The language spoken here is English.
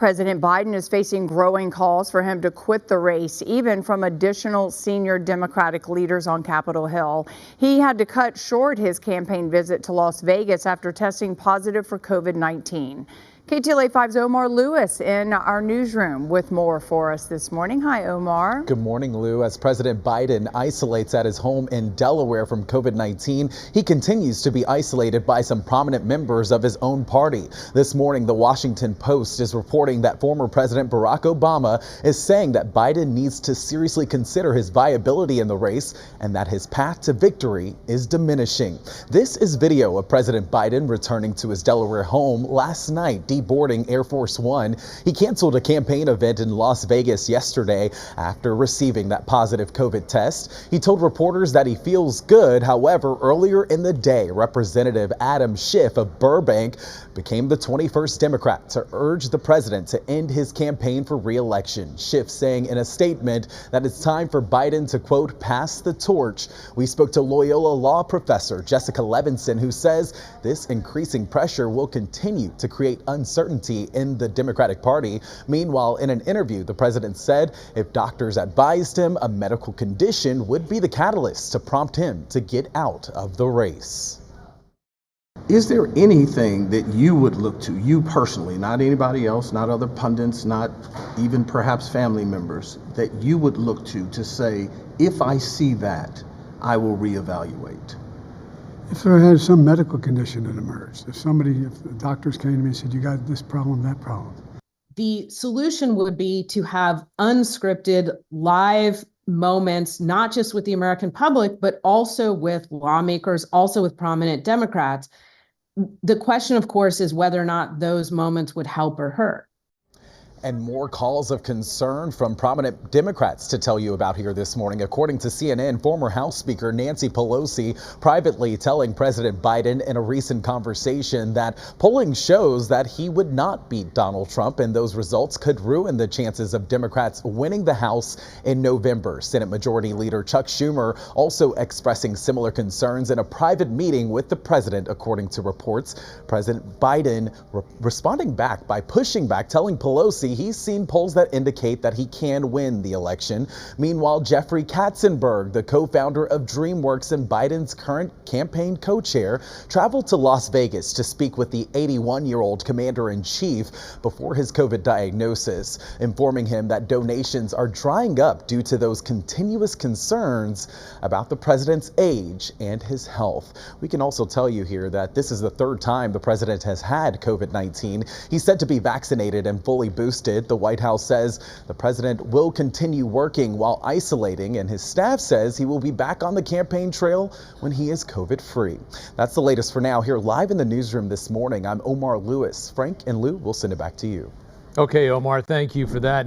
President Biden is facing growing calls for him to quit the race, even from additional senior Democratic leaders on Capitol Hill. He had to cut short his campaign visit to Las Vegas after testing positive for COVID-19. KTLA 5's Omar Lewis in our newsroom with more for us this morning. Hi, Omar. Good morning, Lou. As President Biden isolates at his home in Delaware from COVID-19, he continues to be isolated by some prominent members of his own party. This morning, the Washington Post is reporting that former President Barack Obama is saying that Biden needs to seriously consider his viability in the race and that his path to victory is diminishing. This is video of President Biden returning to his Delaware home last night, boarding Air Force One. He canceled a campaign event in Las Vegas yesterday after receiving that positive COVID test. He told reporters that he feels good. However, earlier in the day, Representative Adam Schiff of Burbank became the 21st Democrat to urge the president to end his campaign for re-election. Schiff saying in a statement that it's time for Biden to, quote, pass the torch. We spoke to Loyola law professor Jessica Levinson, who says this increasing pressure will continue to create uncertainty in the Democratic Party. Meanwhile, in an interview, the president said if doctors advised him, a medical condition would be the catalyst to prompt him to get out of the race. Is there anything that you would look to, you personally, not anybody else, not other pundits, not even perhaps family members, that you would look to say, if I see that, I will reevaluate? If there had some medical condition that emerged, if the doctors came to me and said, you got this problem, that problem. The solution would be to have unscripted live moments, not just with the American public, but also with lawmakers, also with prominent Democrats. The question, of course, is whether or not those moments would help or hurt. And more calls of concern from prominent Democrats to tell you about here this morning. According to CNN, former House Speaker Nancy Pelosi privately telling President Biden in a recent conversation that polling shows that he would not beat Donald Trump, and those results could ruin the chances of Democrats winning the House in November. Senate Majority Leader Chuck Schumer also expressing similar concerns in a private meeting with the president, according to reports. President Biden responding back by pushing back, telling Pelosi he's seen polls that indicate that he can win the election. Meanwhile, Jeffrey Katzenberg, the co-founder of DreamWorks and Biden's current campaign co-chair, traveled to Las Vegas to speak with the 81-year-old commander-in-chief before his COVID diagnosis, informing him that donations are drying up due to those continuous concerns about the president's age and his health. We can also tell you here that this is the third time the president has had COVID-19. He's said to be vaccinated and fully boosted. The White House says the president will continue working while isolating, and his staff says he will be back on the campaign trail when he is COVID-free. That's the latest for now. Here live in the newsroom this morning, I'm Omar Lewis. Frank and Lou, we'll send it back to you. Okay, Omar, thank you for that.